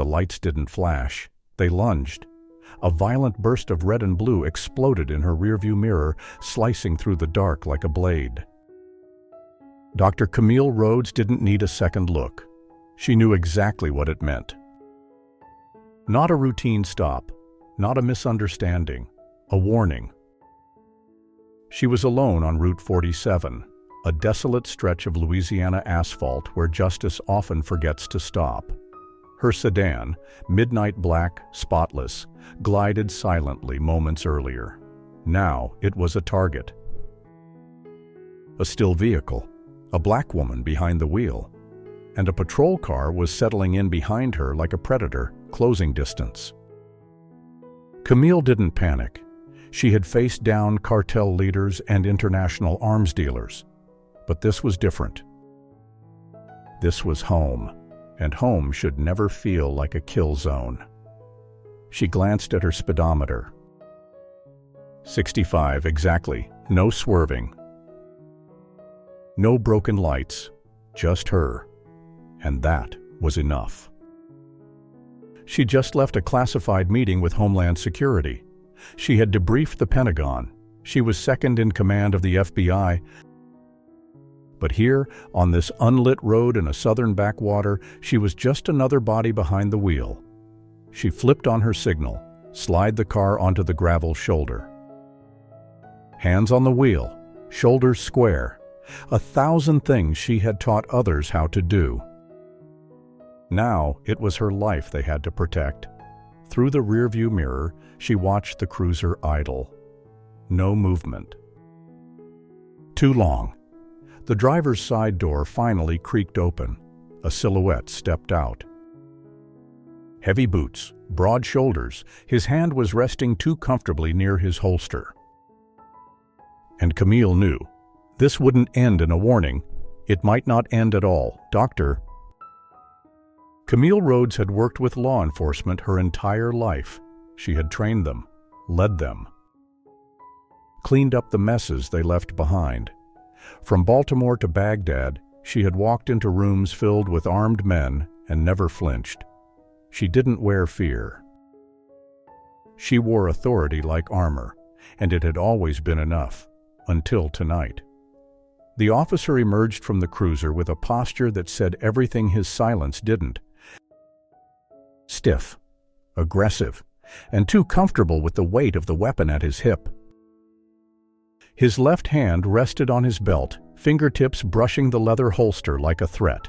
The lights didn't flash. They lunged. A violent burst of red and blue exploded in her rearview mirror, slicing through the dark like a blade. Dr. Camille Rhodes didn't need a second look. She knew exactly what it meant. Not a routine stop, not a misunderstanding, a warning. She was alone on Route 47, a desolate stretch of Louisiana asphalt where justice often forgets to stop. Her sedan, midnight black, spotless, glided silently moments earlier. Now it was a target. A still vehicle, a black woman behind the wheel, and a patrol car was settling in behind her like a predator, closing distance. Camille didn't panic. She had faced down cartel leaders and international arms dealers. But this was different. This was home, and home should never feel like a kill zone. She glanced at her speedometer. 65 exactly, no swerving. No broken lights, just her. And that was enough. She just left a classified meeting with Homeland Security. She had debriefed the Pentagon. She was second in command of the FBI. But here, on this unlit road in a southern backwater, she was just another body behind the wheel. She flipped on her signal, slid the car onto the gravel shoulder. Hands on the wheel, shoulders square. 1,000 things she had taught others how to do. Now it was her life they had to protect. Through the rearview mirror, she watched the cruiser idle. No movement. Too long. The driver's side door finally creaked open. A silhouette stepped out. Heavy boots, broad shoulders, his hand was resting too comfortably near his holster. And Camille knew. This wouldn't end in a warning. It might not end at all. Doctor. Camille Rhodes had worked with law enforcement her entire life. She had trained them, led them, cleaned up the messes they left behind. From Baltimore to Baghdad, she had walked into rooms filled with armed men and never flinched. She didn't wear fear. She wore authority like armor, and it had always been enough, until tonight. The officer emerged from the cruiser with a posture that said everything his silence didn't. Stiff, aggressive, and too comfortable with the weight of the weapon at his hip. His left hand rested on his belt, fingertips brushing the leather holster like a threat.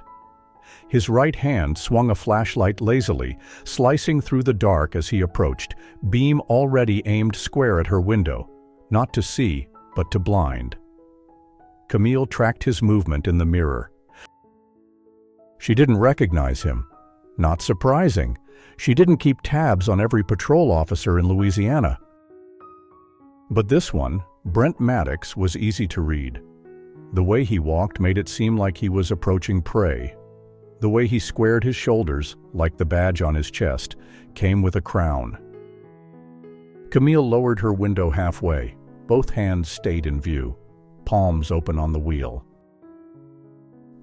His right hand swung a flashlight lazily, slicing through the dark as he approached, beam already aimed square at her window, not to see, but to blind. Camille tracked his movement in the mirror. She didn't recognize him. Not surprising. She didn't keep tabs on every patrol officer in Louisiana. But this one, Brent Maddox, was easy to read. The way he walked made it seem like he was approaching prey. The way he squared his shoulders, like the badge on his chest, came with a crown. Camille lowered her window halfway. Both hands stayed in view, palms open on the wheel.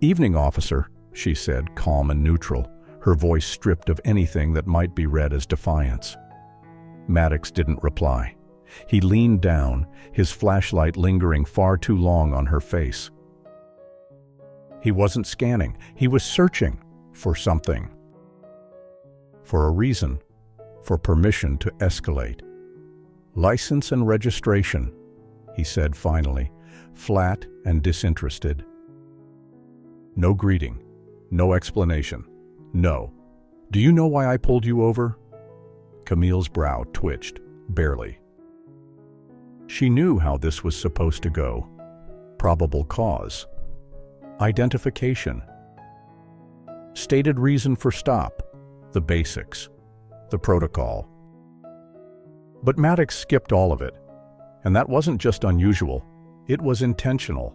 "Evening, officer," she said, calm and neutral, her voice stripped of anything that might be read as defiance. Maddox didn't reply. He leaned down, his flashlight lingering far too long on her face. He wasn't scanning. He was searching for something. For a reason. For permission to escalate. "License and registration," he said finally, flat and disinterested. No greeting. No explanation. No. "Do you know why I pulled you over?" Camille's brow twitched, barely. She knew how this was supposed to go. Probable cause. Identification. Stated reason for stop. The basics. The protocol. But Maddox skipped all of it. And that wasn't just unusual. It was intentional.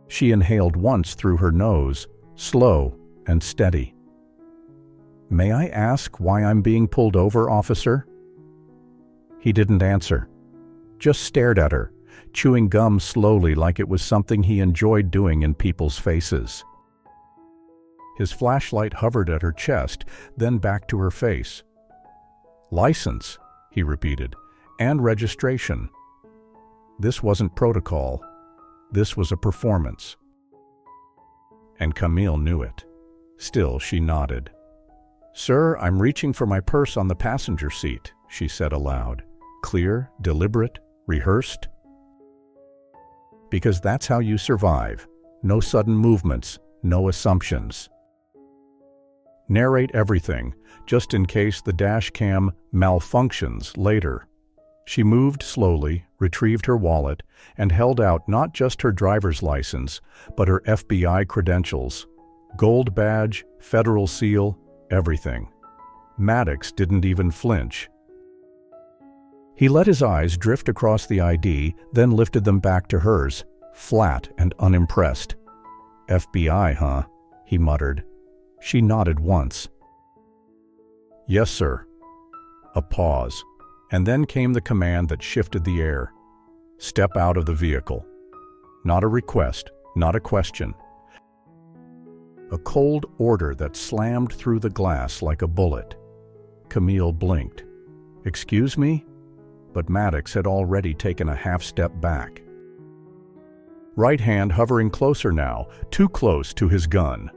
She inhaled once through her nose, slow and steady. "May I ask why I'm being pulled over, officer?" He didn't answer. Just stared at her, chewing gum slowly like it was something he enjoyed doing in people's faces. His flashlight hovered at her chest, then back to her face. "License," he repeated, "and registration." This wasn't protocol. This was a performance. And Camille knew it. Still, she nodded. "Sir, I'm reaching for my purse on the passenger seat," she said aloud. Clear, deliberate, rehearsed. Because that's how you survive. No sudden movements, no assumptions. Narrate everything, just in case the dash cam malfunctions later. She moved slowly, retrieved her wallet, and held out not just her driver's license, but her FBI credentials. Gold badge, federal seal, everything. Maddox didn't even flinch. He let his eyes drift across the ID, then lifted them back to hers, flat and unimpressed. "FBI, huh?" he muttered. She nodded once. "Yes, sir." A pause, and then came the command that shifted the air. "Step out of the vehicle." Not a request, not a question. A cold order that slammed through the glass like a bullet. Camille blinked. "Excuse me?" But Maddox had already taken a half-step back. Right hand hovering closer now, too close to his gun.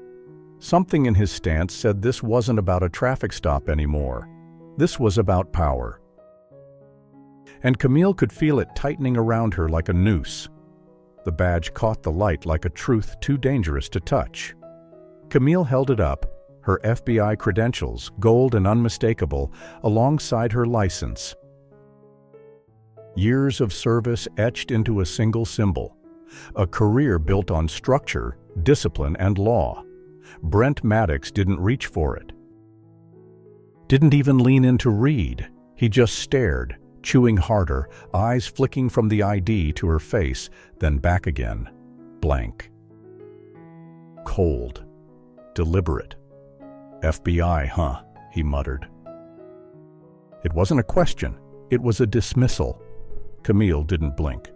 Something in his stance said this wasn't about a traffic stop anymore. This was about power. And Camille could feel it tightening around her like a noose. The badge caught the light like a truth too dangerous to touch. Camille held it up, her FBI credentials, gold and unmistakable, alongside her license. Years of service etched into a single symbol. A career built on structure, discipline, and law. Brent Maddox didn't reach for it. Didn't even lean in to read. He just stared, chewing harder, eyes flicking from the ID to her face, then back again. Blank. Cold. Deliberate. "FBI, huh?" he muttered. It wasn't a question. It was a dismissal. Camille didn't blink.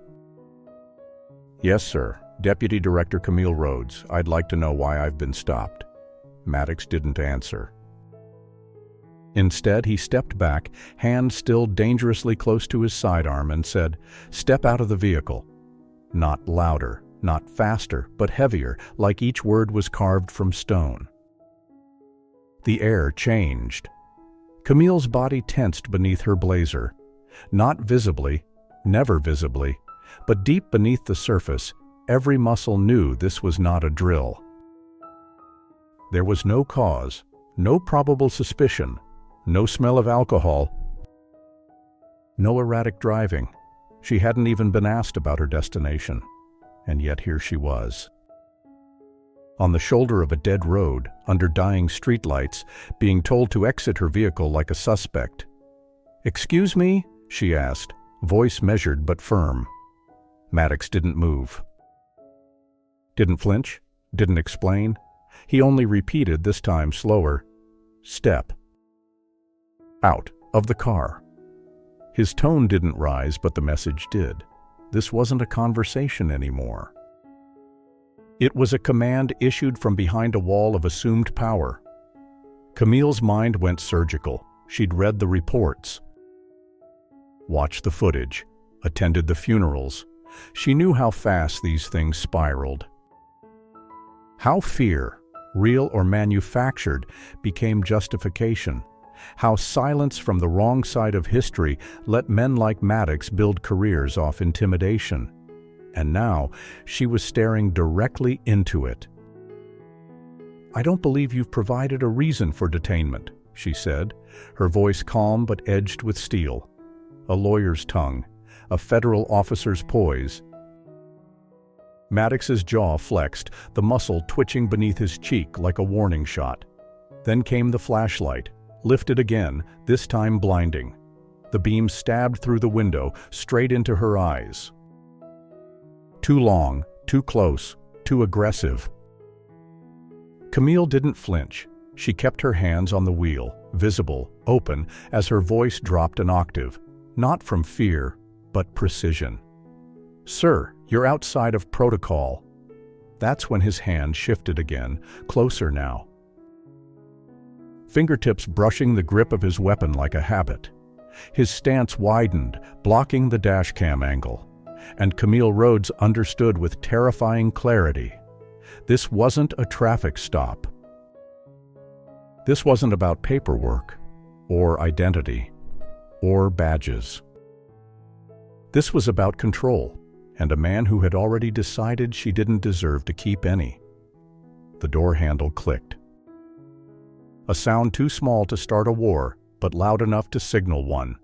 "Yes, sir. Deputy Director Camille Rhodes. I'd like to know why I've been stopped." Maddox didn't answer. Instead, he stepped back, hand still dangerously close to his sidearm, and said, "Step out of the vehicle." Not louder, not faster, but heavier, like each word was carved from stone. The air changed. Camille's body tensed beneath her blazer. Not visibly, never visibly, but deep beneath the surface, every muscle knew this was not a drill. There was no cause, no probable suspicion, no smell of alcohol, no erratic driving. She hadn't even been asked about her destination, and yet here she was. On the shoulder of a dead road, under dying streetlights, being told to exit her vehicle like a suspect. "Excuse me?" she asked, voice measured but firm. Maddox didn't move. Didn't flinch, didn't explain. He only repeated, this time slower, "Step out of the car." His tone didn't rise, but the message did. This wasn't a conversation anymore. It was a command issued from behind a wall of assumed power. Camille's mind went surgical. She'd read the reports, watched the footage, attended the funerals. She knew how fast these things spiraled. How fear, real or manufactured, became justification. How silence from the wrong side of history let men like Maddox build careers off intimidation. And now she was staring directly into it. "I don't believe you've provided a reason for detainment," she said, her voice calm but edged with steel. A lawyer's tongue, a federal officer's poise. Maddox's jaw flexed, the muscle twitching beneath his cheek like a warning shot. Then came the flashlight, lifted again, this time blinding. The beam stabbed through the window, straight into her eyes. Too long, too close, too aggressive. Camille didn't flinch. She kept her hands on the wheel, visible, open, as her voice dropped an octave. Not from fear, but precision. "Sir, you're outside of protocol." That's when his hand shifted again, closer now, fingertips brushing the grip of his weapon like a habit. His stance widened, blocking the dashcam angle, and Camille Rhodes understood with terrifying clarity. This wasn't a traffic stop. This wasn't about paperwork, or identity, or badges. This was about control, and a man who had already decided she didn't deserve to keep any. The door handle clicked. A sound too small to start a war, but loud enough to signal one.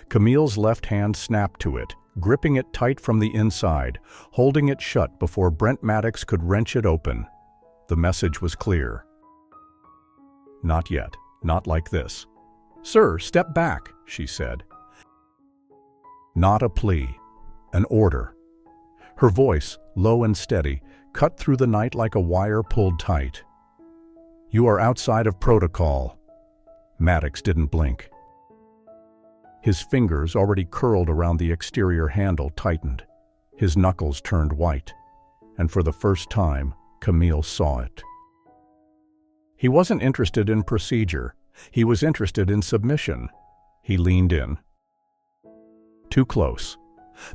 Camille's left hand snapped to it, gripping it tight from the inside, holding it shut before Brent Maddox could wrench it open. The message was clear. Not yet, not like this. "Sir, step back," she said. Not a plea, an order. Her voice, low and steady, cut through the night like a wire pulled tight. "You are outside of protocol." Maddox didn't blink. His fingers, already curled around the exterior handle, tightened. His knuckles turned white, and for the first time, Camille saw it. He wasn't interested in procedure. He was interested in submission. He leaned in. Too close.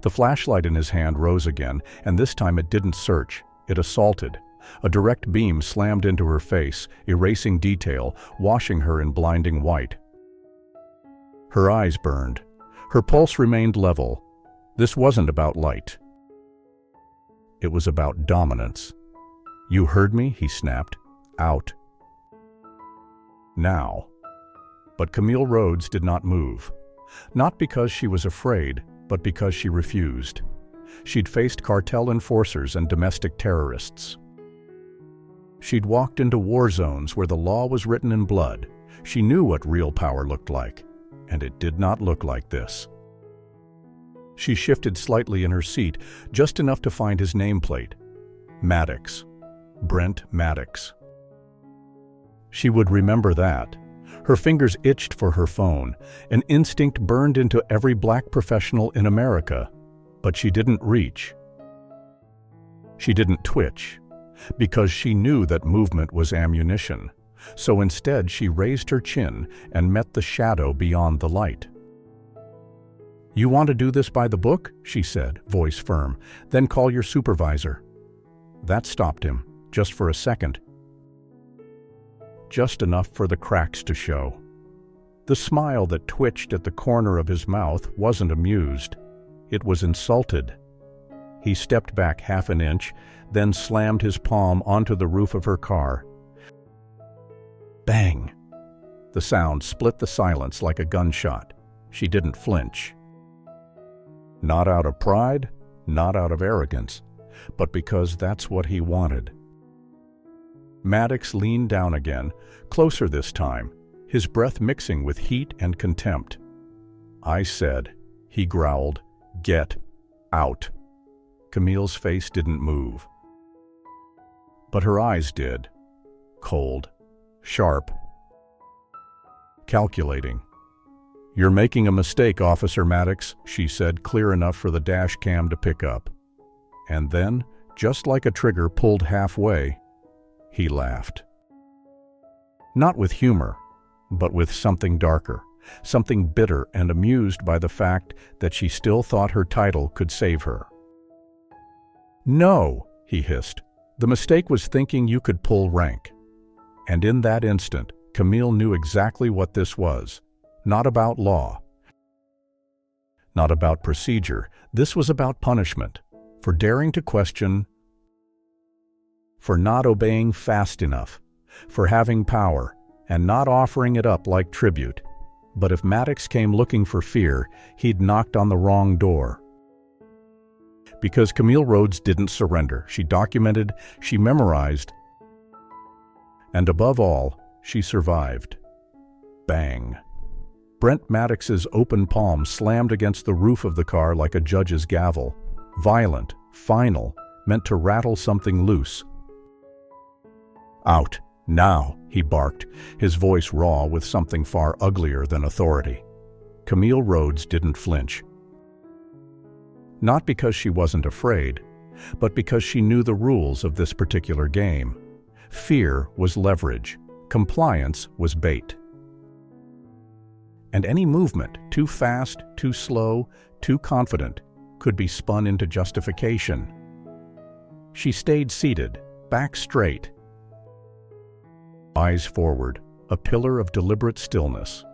The flashlight in his hand rose again, and this time it didn't search. It assaulted. A direct beam slammed into her face, erasing detail, washing her in blinding white. Her eyes burned. Her pulse remained level. This wasn't about light. It was about dominance. "You heard me?" he snapped. "Out." Now. But Camille Rhodes did not move. Not because she was afraid, but because she refused. She'd faced cartel enforcers and domestic terrorists. She'd walked into war zones where the law was written in blood. She knew what real power looked like, and it did not look like this. She shifted slightly in her seat, just enough to find his nameplate. Maddox. Brent Maddox. She would remember that. Her fingers itched for her phone. An instinct burned into every black professional in America. But she didn't reach. She didn't twitch, because she knew that movement was ammunition. So instead she raised her chin and met the shadow beyond the light. "You want to do this by the book?" she said, voice firm. "Then call your supervisor." That stopped him, just for a second. Just enough for the cracks to show. The smile that twitched at the corner of his mouth wasn't amused. It was insulted. He stepped back half an inch, then slammed his palm onto the roof of her car. Bang! The sound split the silence like a gunshot. She didn't flinch. Not out of pride, not out of arrogance, but because that's what he wanted. Maddox leaned down again, closer this time, his breath mixing with heat and contempt. "I said," he growled, "get out." Camille's face didn't move. But her eyes did. Cold, sharp, calculating. "You're making a mistake, Officer Maddox," she said, clear enough for the dash cam to pick up. And then, just like a trigger pulled halfway, he laughed. Not with humor, but with something darker, something bitter and amused by the fact that she still thought her title could save her. "No," he hissed. "The mistake was thinking you could pull rank." And in that instant, Camille knew exactly what this was. Not about law. Not about procedure. This was about punishment. For daring to question. For not obeying fast enough. For having power, and not offering it up like tribute. But if Maddox came looking for fear, he'd knocked on the wrong door. Because Camille Rhodes didn't surrender. She documented, she memorized, and above all, she survived. Bang. Brent Maddox's open palm slammed against the roof of the car like a judge's gavel. Violent, final, meant to rattle something loose. "Out, now," he barked, his voice raw with something far uglier than authority. Camille Rhodes didn't flinch. Not because she wasn't afraid, but because she knew the rules of this particular game. Fear was leverage. Compliance was bait. And any movement, too fast, too slow, too confident, could be spun into justification. She stayed seated, back straight, eyes forward, a pillar of deliberate stillness.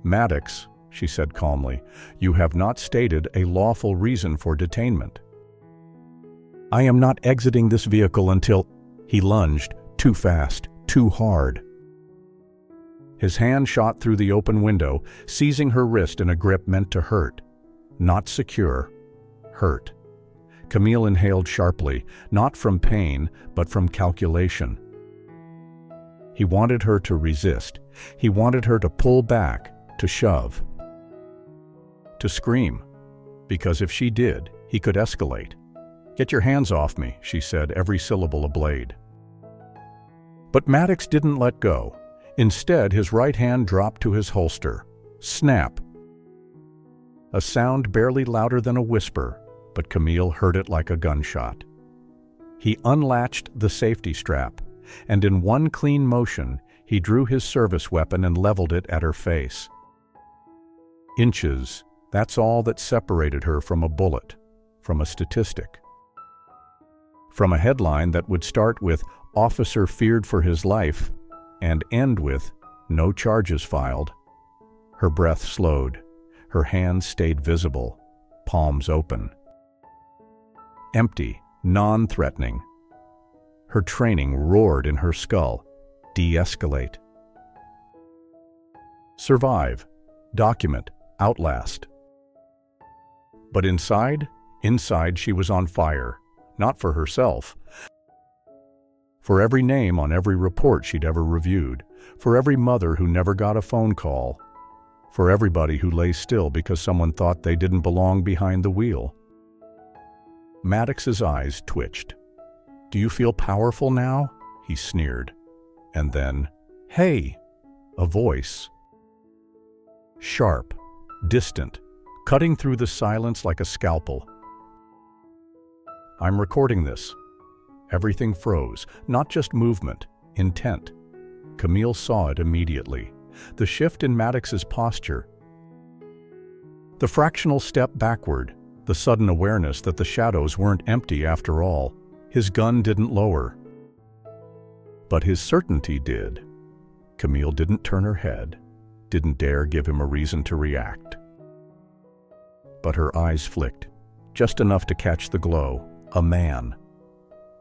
"Maddox," she said calmly, "you have not stated a lawful reason for detainment." "I am not exiting this vehicle until—" He lunged, too fast, too hard. His hand shot through the open window, seizing her wrist in a grip meant to hurt. Not secure. Hurt. Camille inhaled sharply, not from pain, but from calculation. He wanted her to resist. He wanted her to pull back, to shove, to scream, because if she did, he could escalate. "Get your hands off me," she said, every syllable a blade. But Maddox didn't let go. Instead, his right hand dropped to his holster. Snap. A sound barely louder than a whisper, but Camille heard it like a gunshot. He unlatched the safety strap, and in one clean motion, he drew his service weapon and leveled it at her face. Inches, that's all that separated her from a bullet, from a statistic. From a headline that would start with "Officer feared for his life" and end with "No charges filed." Her breath slowed. Her hands stayed visible, palms open. Empty, non-threatening. Her training roared in her skull. De-escalate. Survive. Document. Outlast. But inside she was on fire. Not for herself. For every name on every report she'd ever reviewed. For every mother who never got a phone call. For everybody who lay still because someone thought they didn't belong behind the wheel. Maddox's eyes twitched. "Do you feel powerful now?" he sneered. And then, "Hey!" A voice. Sharp, distant, cutting through the silence like a scalpel. "I'm recording this." Everything froze, not just movement, intent. Camille saw it immediately. The shift in Maddox's posture. The fractional step backward. The sudden awareness that the shadows weren't empty after all. His gun didn't lower. But his certainty did. Camille didn't turn her head, didn't dare give him a reason to react. But her eyes flicked, just enough to catch the glow. A man.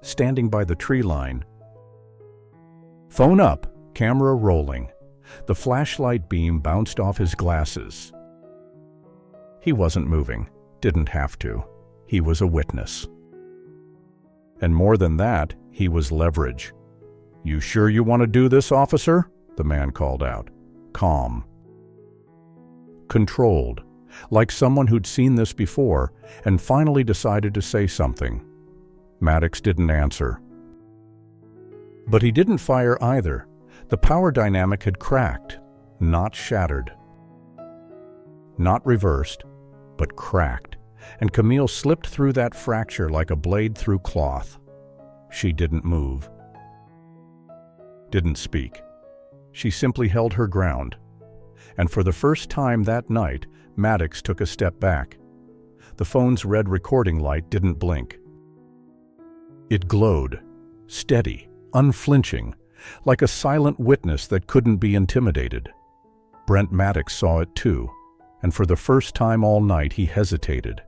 Standing by the tree line. Phone up, camera rolling. The flashlight beam bounced off his glasses. He wasn't moving. Didn't have to. He was a witness. And more than that, he was leverage. "You sure you want to do this, officer?" the man called out. Calm. Controlled, like someone who'd seen this before and finally decided to say something. Maddox didn't answer. But he didn't fire either. The power dynamic had cracked, not shattered. Not reversed, but cracked, and Camille slipped through that fracture like a blade through cloth. She didn't move. Didn't speak. She simply held her ground. And for the first time that night, Maddox took a step back. The phone's red recording light didn't blink. It glowed, steady, unflinching, like a silent witness that couldn't be intimidated. Brent Maddox saw it too, and for the first time all night he hesitated.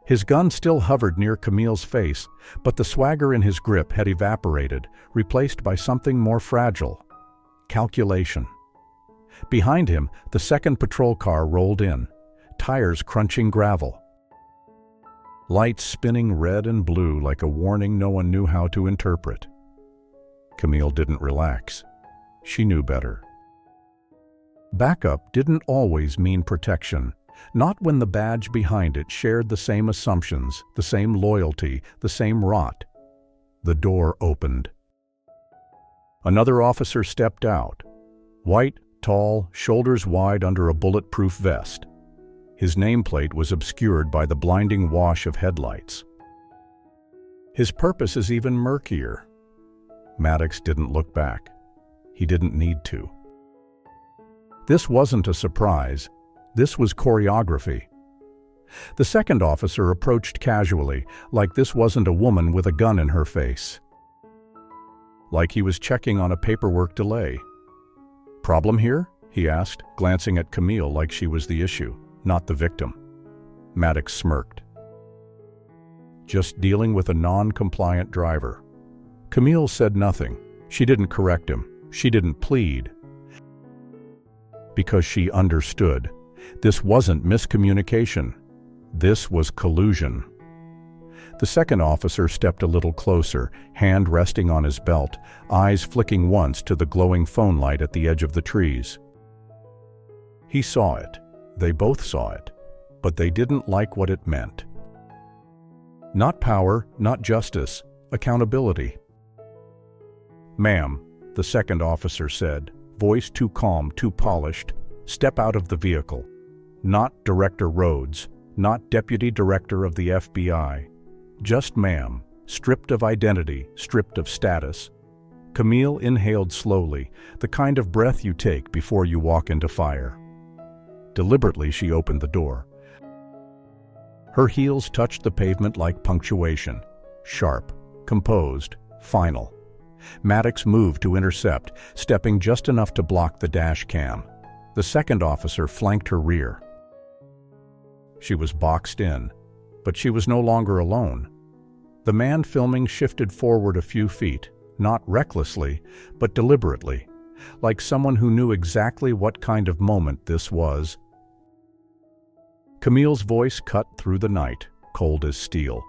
His gun still hovered near Camille's face, but the swagger in his grip had evaporated, replaced by something more fragile. Calculation. Behind him, the second patrol car rolled in, tires crunching gravel. Lights spinning red and blue like a warning no one knew how to interpret. Camille didn't relax. She knew better. Backup didn't always mean protection, not when the badge behind it shared the same assumptions, the same loyalty, the same rot. The door opened. Another officer stepped out. White, tall, shoulders wide under a bulletproof vest. His nameplate was obscured by the blinding wash of headlights. His purpose is even murkier. Maddox didn't look back. He didn't need to. This wasn't a surprise. This was choreography. The second officer approached casually, like this wasn't a woman with a gun in her face. Like he was checking on a paperwork delay. "Problem here?" he asked, glancing at Camille like she was the issue, not the victim. Maddox smirked. "Just dealing with a non-compliant driver." Camille said nothing. She didn't correct him. She didn't plead. Because she understood. This wasn't miscommunication. This was collusion. The second officer stepped a little closer, hand resting on his belt, eyes flicking once to the glowing phone light at the edge of the trees. He saw it. They both saw it. But they didn't like what it meant. Not power, not justice, accountability. "Ma'am," the second officer said, voice too calm, too polished, "step out of the vehicle. Not Director Rhodes, not Deputy Director of the FBI. Just ma'am, stripped of identity, stripped of status." Camille inhaled slowly, the kind of breath you take before you walk into fire. Deliberately, she opened the door. Her heels touched the pavement like punctuation. Sharp, composed, final. Maddox moved to intercept, stepping just enough to block the dash cam. The second officer flanked her rear. She was boxed in, but she was no longer alone. The man filming shifted forward a few feet, not recklessly, but deliberately, like someone who knew exactly what kind of moment this was. Camille's voice cut through the night, cold as steel.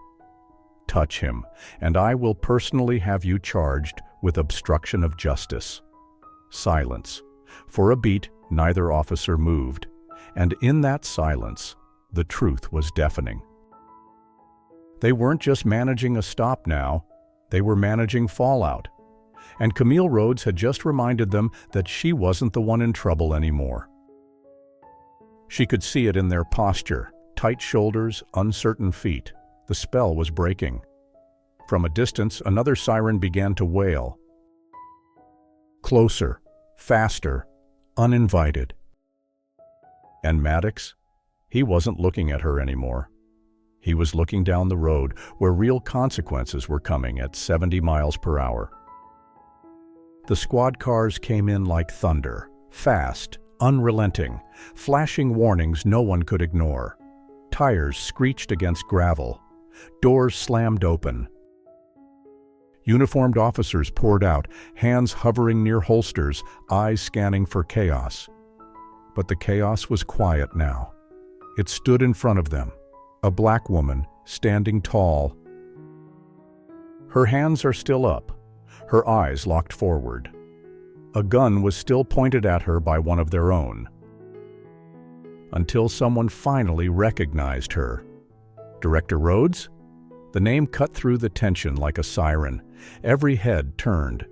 "Touch him, and I will personally have you charged with obstruction of justice." Silence. For a beat, neither officer moved, and in that silence, the truth was deafening. They weren't just managing a stop now, they were managing fallout. And Camille Rhodes had just reminded them that she wasn't the one in trouble anymore. She could see it in their posture, tight shoulders, uncertain feet. The spell was breaking. From a distance, another siren began to wail. Closer, faster, uninvited. And Maddox? He wasn't looking at her anymore. He was looking down the road where real consequences were coming at 70 miles per hour. The squad cars came in like thunder, fast, unrelenting, flashing warnings no one could ignore. Tires screeched against gravel. Doors slammed open. Uniformed officers poured out, hands hovering near holsters, eyes scanning for chaos. But the chaos was quiet now. It stood in front of them, a black woman, standing tall. Her hands are still up, her eyes locked forward. A gun was still pointed at her by one of their own. Until someone finally recognized her. Director Rhodes? The name cut through the tension like a siren. Every head turned.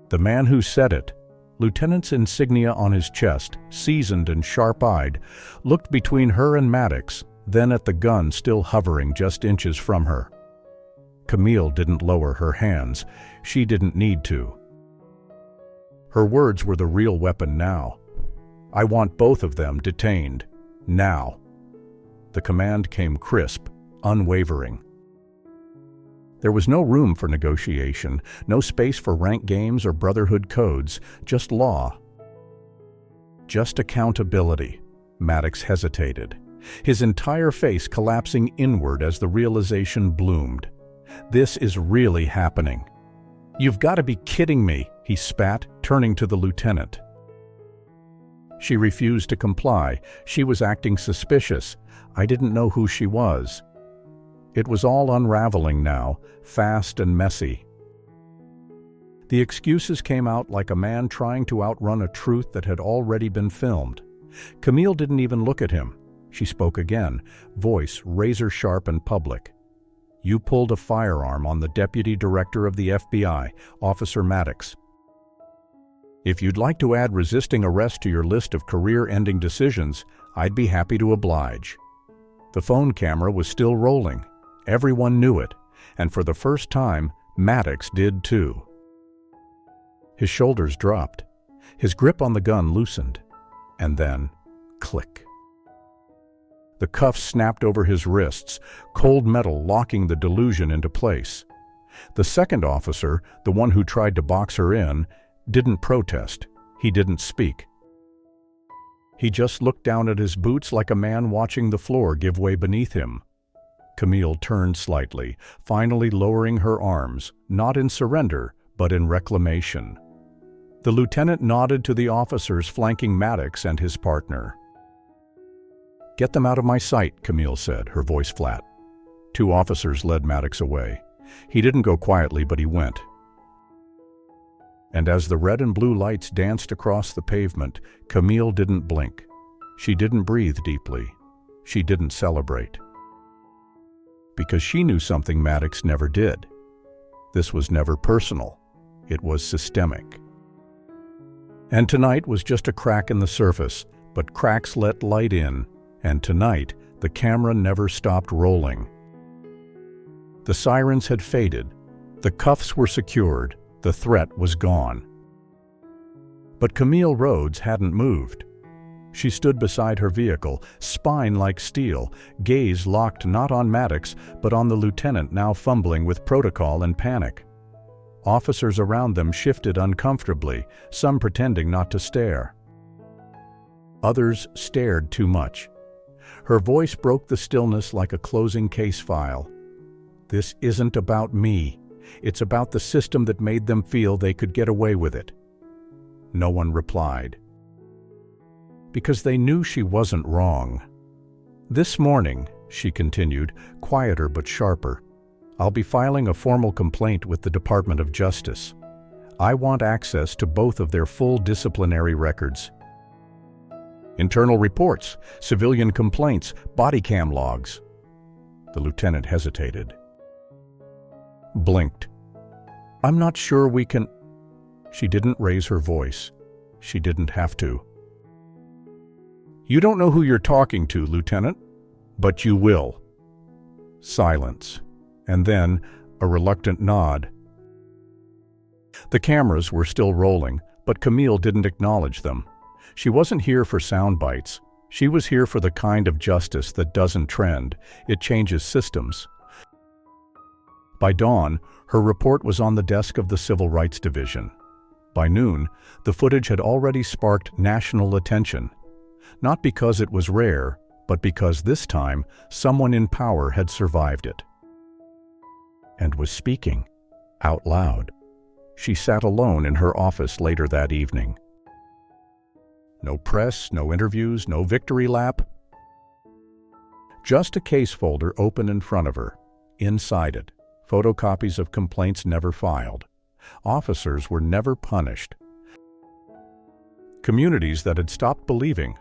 The man who said it, lieutenant's insignia on his chest, seasoned and sharp-eyed, looked between her and Maddox, then at the gun still hovering just inches from her. Camille didn't lower her hands. She didn't need to. Her words were the real weapon now. "I want both of them detained. Now." The command came crisp, unwavering. There was no room for negotiation, no space for rank games or brotherhood codes, just law. Just accountability. Maddox hesitated, his entire face collapsing inward as the realization bloomed. This is really happening. "You've got to be kidding me," he spat, turning to the lieutenant. She refused to comply. She was acting suspicious. I didn't know who she was. It was all unraveling now, fast and messy. The excuses came out like a man trying to outrun a truth that had already been filmed. Camille didn't even look at him. She spoke again, voice razor-sharp and public. "You pulled a firearm on the Deputy Director of the FBI, Officer Maddox. If you'd like to add resisting arrest to your list of career-ending decisions, I'd be happy to oblige." The phone camera was still rolling. Everyone knew it, and for the first time, Maddox did too. His shoulders dropped. His grip on the gun loosened. And then, click. The cuffs snapped over his wrists, cold metal locking the delusion into place. The second officer, the one who tried to box her in, didn't protest. He didn't speak. He just looked down at his boots like a man watching the floor give way beneath him. Camille turned slightly, finally lowering her arms, not in surrender, but in reclamation. The lieutenant nodded to the officers flanking Maddox and his partner. "Get them out of my sight," Camille said, her voice flat. Two officers led Maddox away. He didn't go quietly, but he went. And as the red and blue lights danced across the pavement, Camille didn't blink. She didn't breathe deeply. She didn't celebrate. Because she knew something Maddox never did. This was never personal. It was systemic. And tonight was just a crack in the surface, but cracks let light in, and tonight the camera never stopped rolling. The sirens had faded. The cuffs were secured. The threat was gone. But Camille Rhodes hadn't moved. She stood beside her vehicle, spine like steel, gaze locked not on Maddox, but on the lieutenant now fumbling with protocol and panic. Officers around them shifted uncomfortably, some pretending not to stare. Others stared too much. Her voice broke the stillness like a closing case file. "This isn't about me. It's about the system that made them feel they could get away with it." No one replied. Because they knew she wasn't wrong. "This morning," she continued, quieter but sharper, "I'll be filing a formal complaint with the Department of Justice. I want access to both of their full disciplinary records. Internal reports, civilian complaints, body cam logs." The lieutenant hesitated. Blinked. "I'm not sure we can—" She didn't raise her voice. She didn't have to. "You don't know who you're talking to, Lieutenant, but you will." Silence. And then a reluctant nod. The cameras were still rolling, but Camille didn't acknowledge them. She wasn't here for sound bites. She was here for the kind of justice that doesn't trend. It changes systems. By dawn, her report was on the desk of the Civil Rights Division. By noon, the footage had already sparked national attention. Not because it was rare, but because this time someone in power had survived it. And was speaking, out loud. She sat alone in her office later that evening. No press, no interviews, no victory lap. Just a case folder open in front of her. Inside it, photocopies of complaints never filed. Officers were never punished. Communities that had stopped believing.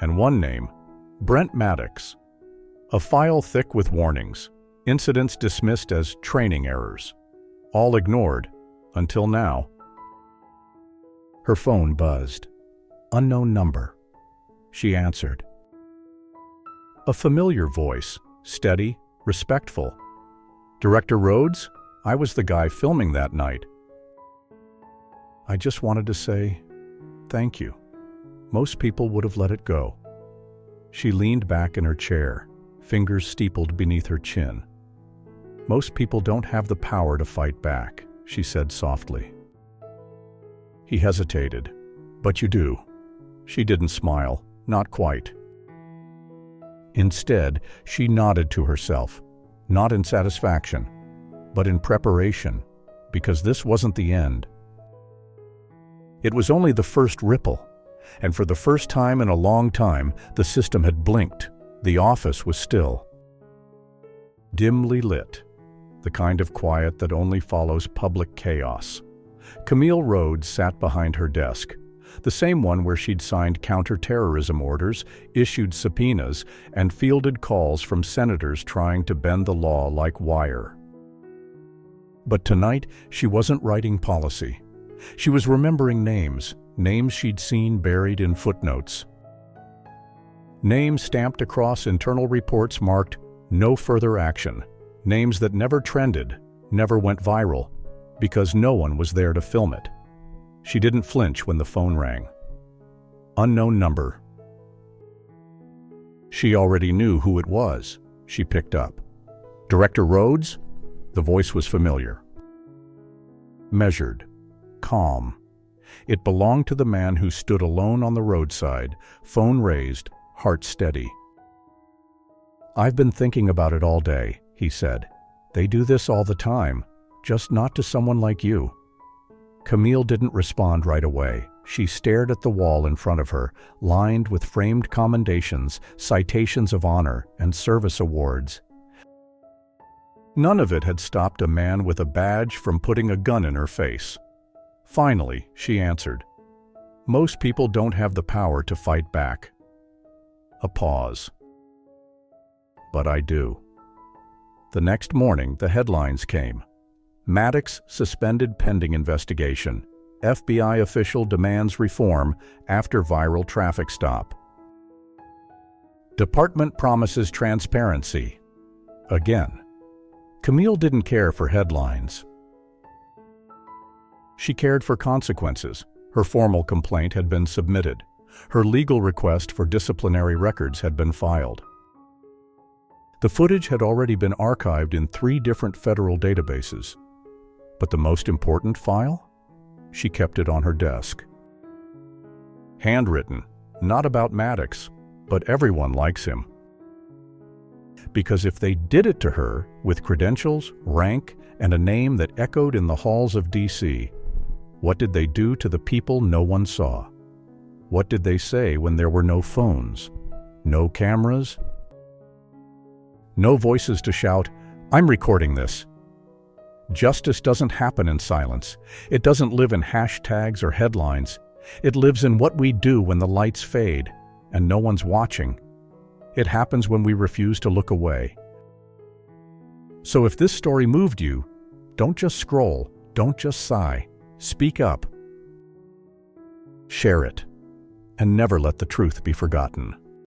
And one name, Brent Maddox. A file thick with warnings. Incidents dismissed as training errors. All ignored, until now. Her phone buzzed. Unknown number. She answered. A familiar voice, steady, respectful. "Director Rhodes? I was the guy filming that night. I just wanted to say thank you. Most people would have let it go." She leaned back in her chair, fingers steepled beneath her chin. "Most people don't have the power to fight back," she said softly. He hesitated. "But you do." She didn't smile, not quite. Instead, she nodded to herself, not in satisfaction, but in preparation, because this wasn't the end. It was only the first ripple, and for the first time in a long time, the system had blinked. The office was still. Dimly lit, the kind of quiet that only follows public chaos. Camille Rhodes sat behind her desk, the same one where she'd signed counter-terrorism orders, issued subpoenas, and fielded calls from senators trying to bend the law like wire. But tonight, she wasn't writing policy. She was remembering names she'd seen buried in footnotes. Names stamped across internal reports marked "No further action." Names that never trended, never went viral, because no one was there to film it. She didn't flinch when the phone rang. Unknown number. She already knew who it was. She picked up. Director Rhodes? The voice was familiar. Measured. Calm. It belonged to the man who stood alone on the roadside, phone raised, heart steady. "I've been thinking about it all day," he said. "They do this all the time, just not to someone like you." Camille didn't respond right away. She stared at the wall in front of her, lined with framed commendations, citations of honor, and service awards. None of it had stopped a man with a badge from putting a gun in her face. Finally, she answered, "Most people don't have the power to fight back." A pause. "But I do." The next morning, the headlines came. Maddox suspended pending investigation. FBI official demands reform after viral traffic stop. Department promises transparency. Again. Camille didn't care for headlines. She cared for consequences. Her formal complaint had been submitted. Her legal request for disciplinary records had been filed. The footage had already been archived in 3 different federal databases. But the most important file? She kept it on her desk. Handwritten, not about Maddox, but everyone likes him. Because if they did it to her with credentials, rank, and a name that echoed in the halls of D.C., what did they do to the people no one saw? What did they say when there were no phones, no cameras, no voices to shout, "I'm recording this"? Justice doesn't happen in silence. It doesn't live in hashtags or headlines. It lives in what we do when the lights fade and no one's watching. It happens when we refuse to look away. So if this story moved you, don't just scroll, don't just sigh. Speak up. Share it, and never let the truth be forgotten.